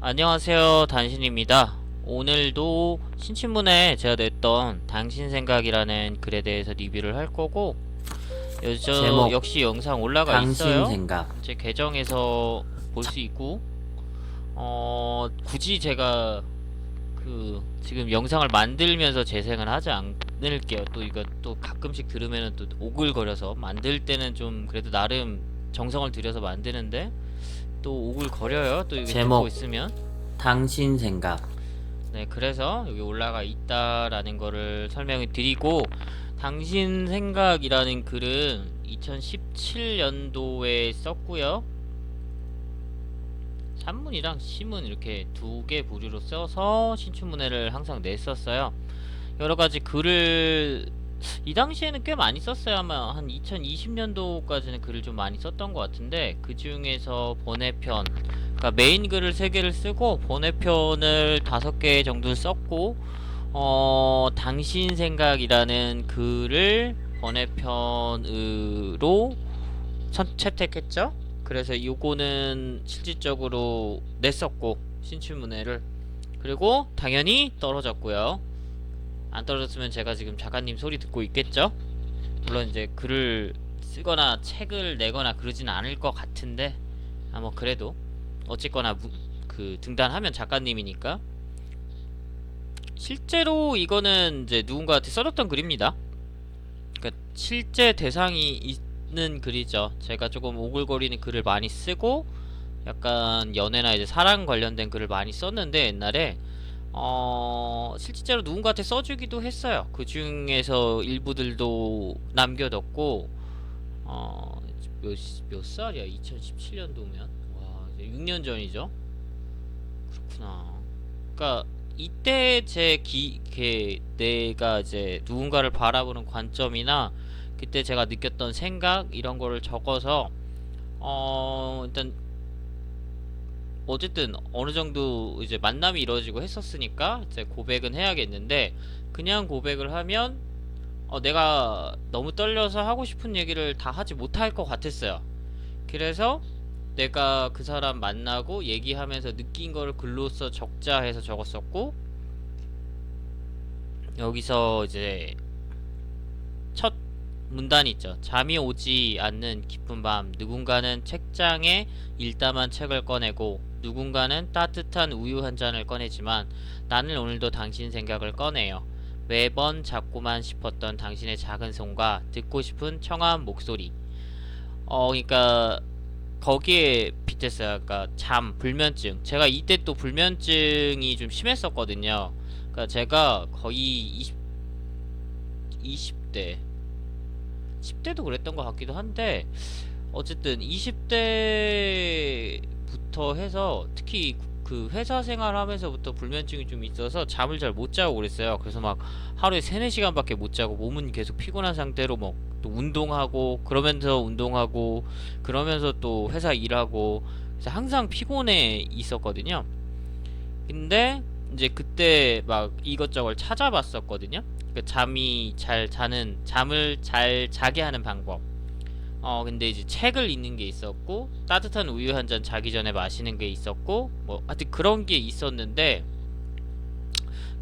안녕하세요, 단신입니다. 오늘도 신춘문에 제가 냈던 당신 생각이라는 글에 대해서 리뷰를 할 거고, 제목 역시 영상 올라가 당신 있어요. 생각. 제 계정에서 볼 수 있고, 굳이 제가 지금 영상을 만들면서 재생을 하지 않을게요. 또 이거 또 가끔씩 들으면은 또 오글거려서 만들 때는 좀 그래도 나름 정성을 들여서 만드는데 또 오글거려요. 또 이게 듣고 제목 있으면. 당신 생각. 네, 그래서 여기 올라가 있다라는 거를 설명을 드리고, 당신 생각이라는 글은 2017년도에 썼고요. 산문이랑 시문 이렇게 두 개 부류로 써서 신춘문예를 항상 냈었어요. 여러 가지 글을 이 당시에는 꽤 많이 썼어요. 아마 한 2020년도까지는 글을 좀 많이 썼던 것 같은데, 그 중에서 번외편, 그러니까 메인 글을 3개를 쓰고 번외편을 5개 정도 썼고, 당신 생각이라는 글을 번외편으로 채택했죠. 그래서 요거는 실질적으로 냈었고, 신춘문예를. 그리고 당연히 떨어졌고요. 안 떨어졌으면 제가 지금 작가님 소리 듣고 있겠죠? 물론 이제 글을 쓰거나 책을 내거나 그러진 않을 것 같은데, 뭐 그래도 어쨌거나 등단하면 작가님이니까. 실제로 이거는 이제 누군가한테 써줬던 글입니다. 그러니까 실제 대상이 있는 글이죠. 제가 조금 오글거리는 글을 많이 쓰고, 약간 연애나 이제 사랑 관련된 글을 많이 썼는데, 옛날에 실제로 누군가한테 써주기도 했어요. 그 중에서 일부들도 남겨뒀고, 어, 몇 살이야? 2017년도면? 와, 이제 6년 전이죠? 그렇구나. 그러니까 이때 내가 이제 누군가를 바라보는 관점이나 그때 제가 느꼈던 생각 이런 거를 적어서 일단 어쨌든 어느 정도 이제 만남이 이루어지고 했었으니까 이제 고백은 해야겠는데, 그냥 고백을 하면 내가 너무 떨려서 하고 싶은 얘기를 다 하지 못할 것 같았어요. 그래서 내가 그 사람 만나고 얘기하면서 느낀 거를 글로써 적자 해서 적었었고, 여기서 이제 첫 문단 있죠. 잠이 오지 않는 깊은 밤, 누군가는 책장에 일담한 책을 꺼내고 누군가는 따뜻한 우유 한 잔을 꺼내지만 나는 오늘도 당신 생각을 꺼내요. 매번 잡고만 싶었던 당신의 작은 손과 듣고 싶은 청아한 목소리. 그러니까 거기에 빗댔어요. 그러니까 불면증. 제가 이때 또 불면증이 좀 심했었거든요. 그러니까 제가 거의 20대 10대도 그랬던 것 같기도 한데, 어쨌든 20대부터 해서 특히 그 회사 생활하면서부터 불면증이 좀 있어서 잠을 잘 못 자고 그랬어요. 그래서 막 하루에 3, 4시간밖에 못 자고 몸은 계속 피곤한 상태로 뭐 또 운동하고 그러면서 운동하고 그러면서 또 회사 일하고, 그래서 항상 피곤해 있었거든요. 근데 이제 그때 막 이것저것 찾아봤었거든요. 그 잠을 잘 자게 하는 방법. 근데 이제 책을 읽는 게 있었고, 따뜻한 우유 한 잔 자기 전에 마시는 게 있었고, 뭐 하여튼 그런 게 있었는데,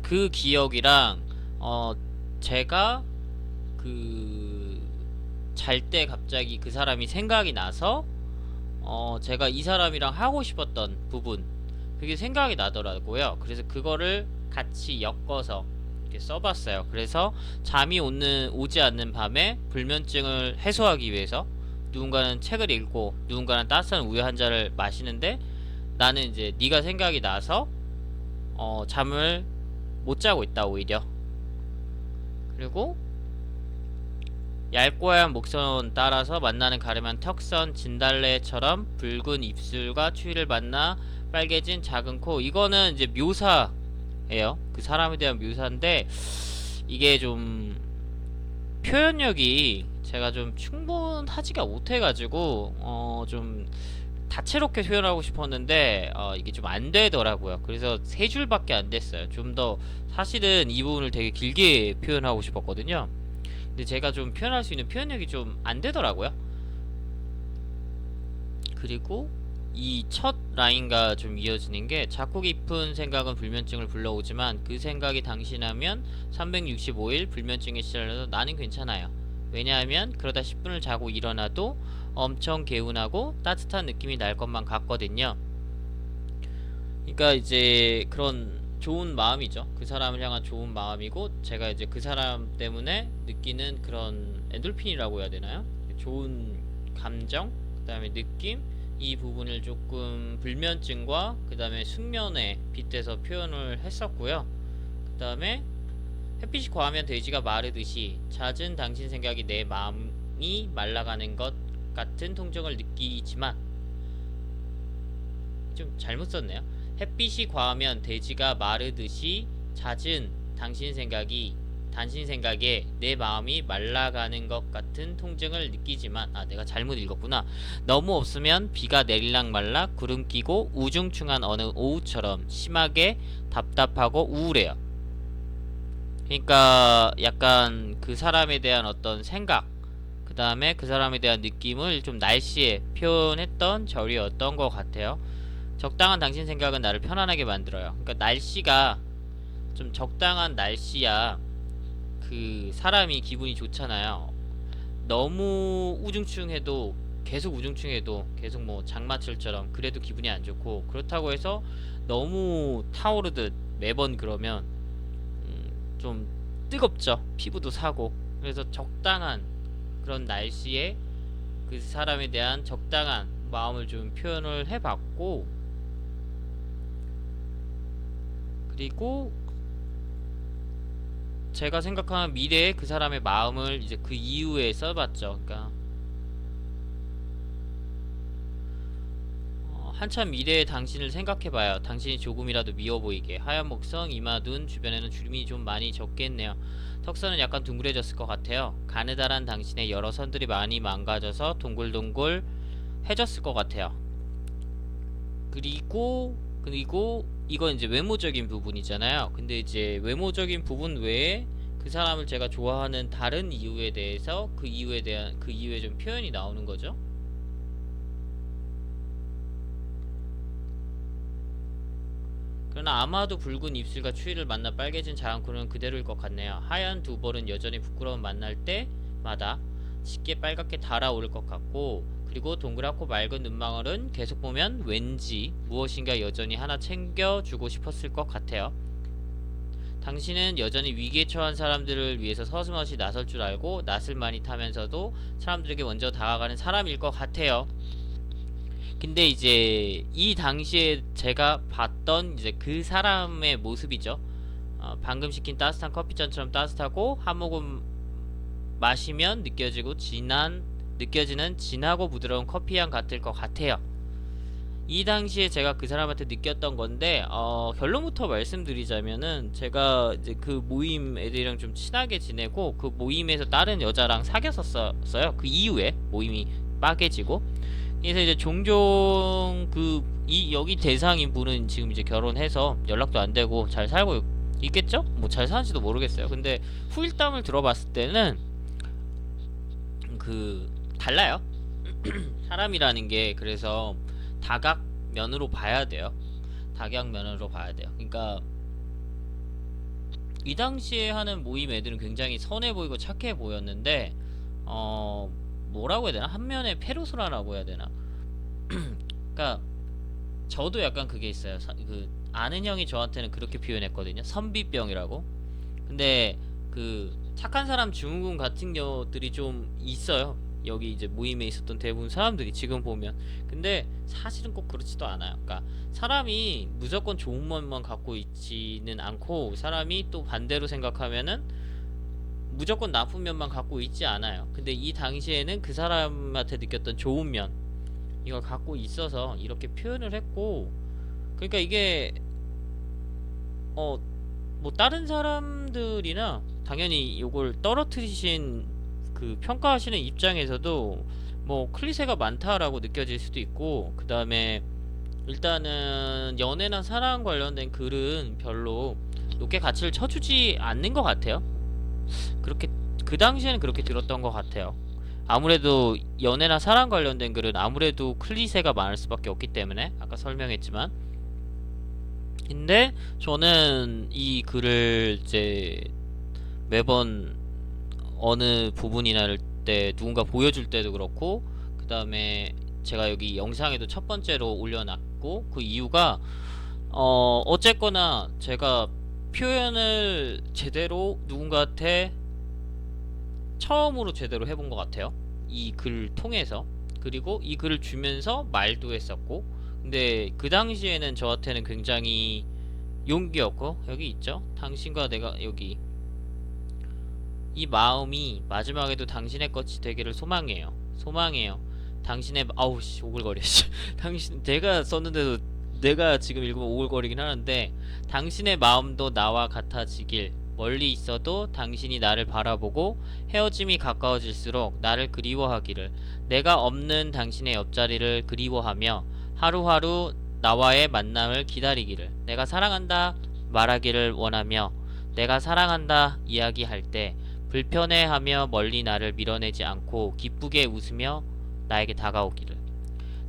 그 기억이랑 어 제가 그 잘 때 갑자기 그 사람이 생각이 나서 제가 이 사람이랑 하고 싶었던 부분, 그게 생각이 나더라고요. 그래서 그거를 같이 엮어서 이렇게 써봤어요. 그래서 오지 않는 밤에 불면증을 해소하기 위해서 누군가는 책을 읽고 누군가는 따뜻한 우유 한 잔을 마시는데, 나는 이제 네가 생각이 나서 잠을 못 자고 있다 오히려. 그리고 얇고 하얀 목선 따라서 만나는 가르면 턱선 진달래처럼 붉은 입술과 추위를 만나 빨개진 작은 코. 이거는 이제 묘사예요. 그 사람에 대한 묘사인데, 이게 좀 표현력이 제가 좀 충분하지가 못해가지고 좀 다채롭게 표현하고 싶었는데 이게 좀 안 되더라고요. 그래서 3줄밖에 안 됐어요. 좀 더 사실은 이 부분을 되게 길게 표현하고 싶었거든요. 근데 제가 좀 표현할 수 있는 표현력이 좀 안 되더라고요. 그리고 이 첫 라인과 좀 이어지는 게 작고 깊은 생각은 불면증을 불러오지만 그 생각이 당신하면 365일 불면증에 시달려도 나는 괜찮아요. 왜냐하면 그러다 10분을 자고 일어나도 엄청 개운하고 따뜻한 느낌이 날 것만 같거든요. 그러니까 이제 그런 좋은 마음이죠. 그 사람을 향한 좋은 마음이고 제가 이제 그 사람 때문에 느끼는 그런 엔돌핀이라고 해야 되나요? 좋은 감정, 그다음에 느낌, 이 부분을 조금 불면증과 그다음에 숙면에 빗대서 표현을 했었고요. 그다음에 햇빛이 과하면 돼지가 마르듯이 잦은 당신 생각이 내 마음이 말라가는 것 같은 통증을 느끼지만, 좀 잘못 썼네요. 햇빛이 과하면 돼지가 마르듯이 잦은 당신 생각에 내 마음이 말라가는 것 같은 통증을 느끼지만, 내가 잘못 읽었구나. 너무 없으면 비가 내릴락 말락 구름 끼고 우중충한 어느 오후처럼 심하게 답답하고 우울해요. 그러니까 약간 그 사람에 대한 어떤 생각, 그 다음에 그 사람에 대한 느낌을 좀 날씨에 표현했던 절이었던 것 같아요. 적당한 당신 생각은 나를 편안하게 만들어요. 그러니까 날씨가 좀 적당한 날씨야 그 사람이 기분이 좋잖아요. 너무 우중충해도, 계속 우중충해도 계속 뭐 장마철처럼 그래도 기분이 안 좋고, 그렇다고 해서 너무 타오르듯 매번 그러면 좀 뜨겁죠. 피부도 사고. 그래서 적당한 그런 날씨에 그 사람에 대한 적당한 마음을 좀 표현을 해봤고, 그리고 제가 생각하는 미래의 그 사람의 마음을 이제 그 이후에 써봤죠. 그러니까 한참 미래의 당신을 생각해봐요. 당신이 조금이라도 미워 보이게. 하얀 목성, 이마, 눈 주변에는 주름이 좀 많이 적겠네요. 턱선은 약간 둥그레졌을 것 같아요. 가느다란 당신의 여러 선들이 많이 망가져서 동글동글 해졌을 것 같아요. 그리고 이건 이제 외모적인 부분이잖아요. 근데 이제 외모적인 부분 외에 그 사람을 제가 좋아하는 다른 이유에 대해서 그 이유에 좀 표현이 나오는 거죠. 그러나 아마도 붉은 입술과 추위를 만나 빨개진 자랑코는 그대로일 것 같네요. 하얀 두 볼은 여전히 부끄러움 만날 때마다 쉽게 빨갛게 달아오를 것 같고, 그리고 동그랗고 맑은 눈망울은 계속 보면 왠지 무엇인가 여전히 하나 챙겨주고 싶었을 것 같아요. 당신은 여전히 위기에 처한 사람들을 위해서 서슴없이 나설 줄 알고 낯을 많이 타면서도 사람들에게 먼저 다가가는 사람일 것 같아요. 근데 이제 이 당시에 제가 봤던 이제 그 사람의 모습이죠. 방금 시킨 따뜻한 커피잔처럼 따뜻하고 한 모금 마시면 느껴지는 진하고 부드러운 커피향 같을 것 같아요. 이 당시에 제가 그 사람한테 느꼈던 건데, 결론부터 말씀드리자면은 제가 이제 그 모임 애들이랑 좀 친하게 지내고 그 모임에서 다른 여자랑 사귀었었어요. 그 이후에 모임이 빠개지고. 그래서 이제 종종 여기 대상인 분은 지금 이제 결혼해서 연락도 안 되고 잘 살고 있겠죠? 뭐 잘 사는지도 모르겠어요. 근데 후일담을 들어봤을 때는 달라요. 사람이라는 게 그래서 다각면으로 봐야 돼요. 다각면으로 봐야 돼요. 그러니까 이 당시에 하는 모임 애들은 굉장히 선해 보이고 착해 보였는데, 뭐라고 해야 되나? 한면에 페르소나라고 해야 되나? 그러니까 저도 약간 그게 있어요. 아는 형이 저한테는 그렇게 표현했거든요. 선비병이라고. 근데 그 착한 사람 증후군 같은 경우들이 좀 있어요. 여기 이제 모임에 있었던 대부분 사람들이 지금 보면. 근데 사실은 꼭 그렇지도 않아요. 그러니까 사람이 무조건 좋은 면만 갖고 있지는 않고, 사람이 또 반대로 생각하면은 무조건 나쁜 면만 갖고 있지 않아요. 근데 이 당시에는 그 사람한테 느꼈던 좋은 면, 이걸 갖고 있어서 이렇게 표현을 했고, 그러니까 이게 뭐 다른 사람들이나 당연히 이걸 떨어뜨리신 그 평가하시는 입장에서도 뭐 클리셰가 많다라고 느껴질 수도 있고, 그 다음에 일단은 연애나 사랑 관련된 글은 별로 높게 가치를 쳐주지 않는 것 같아요. 그렇게 그 당시에는 그렇게 들었던 것 같아요. 아무래도 연애나 사랑 관련된 글은 아무래도 클리셰가 많을 수밖에 없기 때문에 아까 설명했지만, 근데 저는 이 글을 이제 매번 어느 부분이나 할 때 누군가 보여줄 때도 그렇고, 그 다음에 제가 여기 영상에도 첫 번째로 올려놨고, 그 이유가 어쨌거나 제가 표현을 제대로 누군가한테 처음으로 제대로 해본 것 같아요. 이 글 통해서. 그리고 이 글을 주면서 말도 했었고, 근데 그 당시에는 저한테는 굉장히 용기였고, 여기 있죠? 당신과 내가, 여기 이 마음이 마지막에도 당신의 것이 되기를 소망해요. 소망해요. 당신의 아우 씨 오글거려. 씨. 당신 내가 썼는데도 내가 지금 읽으면 오글거리긴 하는데, 당신의 마음도 나와 같아지길. 멀리 있어도 당신이 나를 바라보고 헤어짐이 가까워질수록 나를 그리워하기를. 내가 없는 당신의 옆자리를 그리워하며 하루하루 나와의 만남을 기다리기를. 내가 사랑한다 말하기를 원하며 내가 사랑한다 이야기할 때 불편해하며 멀리 나를 밀어내지 않고 기쁘게 웃으며 나에게 다가오기를.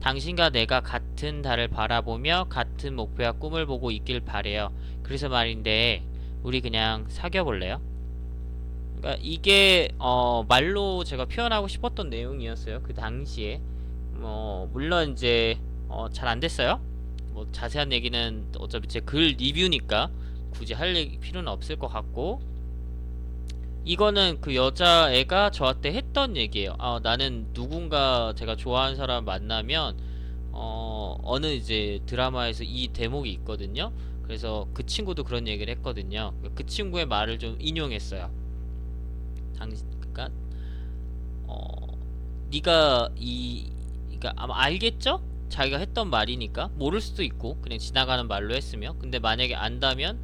당신과 내가 같은 달을 바라보며 같은 목표와 꿈을 보고 있길 바래요. 그래서 말인데 우리 그냥 사귀어 볼래요? 그러니까 이게 말로 제가 표현하고 싶었던 내용이었어요. 그 당시에. 물론 이제 잘 안 됐어요. 뭐 자세한 얘기는 어차피 제 글 리뷰니까 굳이 할 필요는 없을 것 같고, 이거는 그 여자애가 저한테 했던 얘기예요. 나는 누군가 제가 좋아하는 사람 만나면 어느 이제 드라마에서 이 대목이 있거든요. 그래서 그 친구도 그런 얘기를 했거든요. 그 친구의 말을 좀 인용했어요. 그러니까 네가 그러니까 아마 알겠죠? 자기가 했던 말이니까 모를 수도 있고 그냥 지나가는 말로 했으며, 근데 만약에 안다면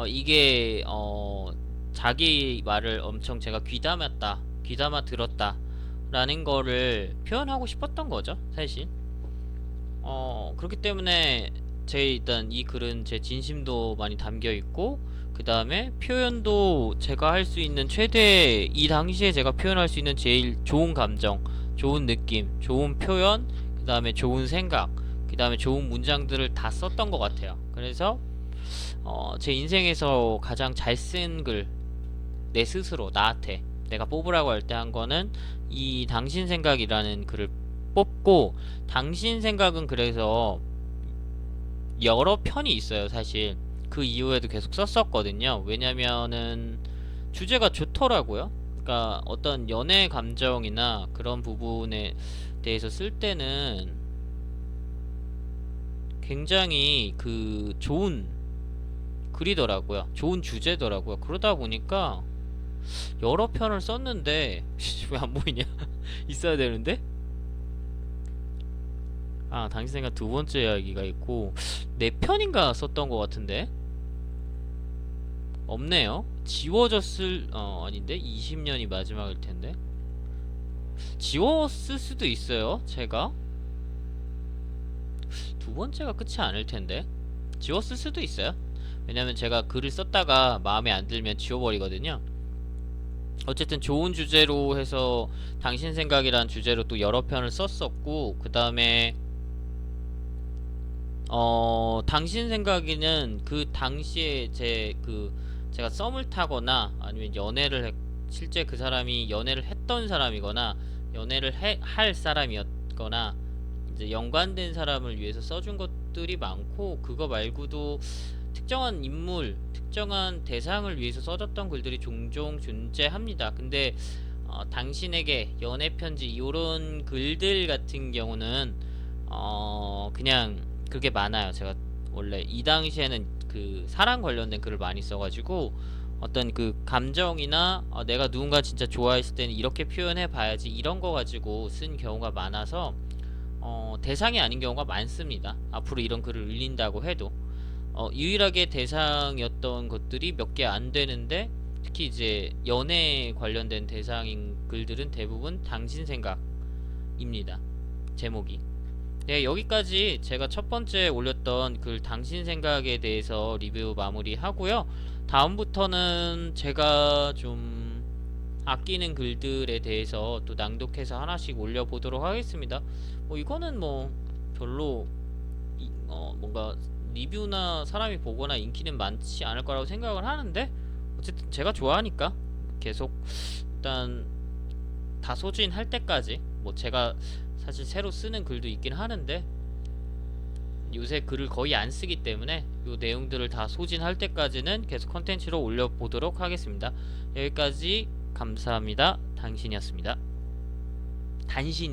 이게 자기 말을 엄청 제가 귀담아 들었다 라는 거를 표현하고 싶었던 거죠, 사실. 그렇기 때문에 일단 이 글은 제 진심도 많이 담겨 있고, 그 다음에 표현도 제가 할 수 있는 최대, 이 당시에 제가 표현할 수 있는 제일 좋은 감정, 좋은 느낌, 좋은 표현, 그 다음에 좋은 생각, 그 다음에 좋은 문장들을 다 썼던 것 같아요. 그래서 제 인생에서 가장 잘 쓴 글, 내 스스로 나한테 내가 뽑으라고 할 때 한 거는 이 당신 생각이라는 글을 뽑고, 당신 생각은 그래서 여러 편이 있어요. 사실 그 이후에도 계속 썼었거든요. 왜냐면은 주제가 좋더라고요. 그러니까 어떤 연애 감정이나 그런 부분에 대해서 쓸 때는 굉장히 그 좋은 글이더라고요. 좋은 주제더라고요. 그러다 보니까 여러 편을 썼는데 왜 안 보이냐? 있어야 되는데? 당신 생각 두 번째 이야기가 있고, 네 편인가 썼던 것 같은데 없네요. 지워졌을 아닌데 20년이 마지막일 텐데 지웠을 수도 있어요. 제가 두 번째가 끝이 아닐 텐데 지웠을 수도 있어요. 왜냐면 제가 글을 썼다가 마음에 안 들면 지워버리거든요. 어쨌든 좋은 주제로 해서 당신 생각이란 주제로 또 여러 편을 썼었고, 그 다음에 당신 생각에는 그 당시에 제가 썸을 타거나 아니면 실제 그 사람이 연애를 했던 사람이거나 연애를 할 사람이었거나 이제 연관된 사람을 위해서 써준 것들이 많고, 그거 말고도 특정한 인물, 특정한 대상을 위해서 써줬던 글들이 종종 존재합니다. 근데 당신에게 연애 편지 이런 글들 같은 경우는 그냥 그게 많아요. 제가 원래 이 당시에는 그 사랑 관련된 글을 많이 써가지고 어떤 그 감정이나 내가 누군가 진짜 좋아했을 때는 이렇게 표현해 봐야지 이런 거 가지고 쓴 경우가 많아서 대상이 아닌 경우가 많습니다. 앞으로 이런 글을 올린다고 해도 유일하게 대상이었던 것들이 몇 개 안 되는데, 특히 이제 연애 관련된 대상인 글들은 대부분 당신 생각입니다. 제목이. 네, 여기까지 제가 첫 번째 올렸던 글 당신 생각에 대해서 리뷰 마무리 하고요. 다음부터는 제가 좀 아끼는 글들에 대해서 또 낭독해서 하나씩 올려보도록 하겠습니다. 뭐 이거는 뭐 별로 뭔가 리뷰나 사람이 보거나 인기는 많지 않을 거라고 생각을 하는데, 어쨌든 제가 좋아하니까 계속 일단 다 소진할 때까지, 뭐 제가 사실 새로 쓰는 글도 있긴 하는데 요새 글을 거의 안 쓰기 때문에 요 내용들을 다 소진할 때까지는 계속 컨텐츠로 올려보도록 하겠습니다. 여기까지 감사합니다. 당신이었습니다. 단신이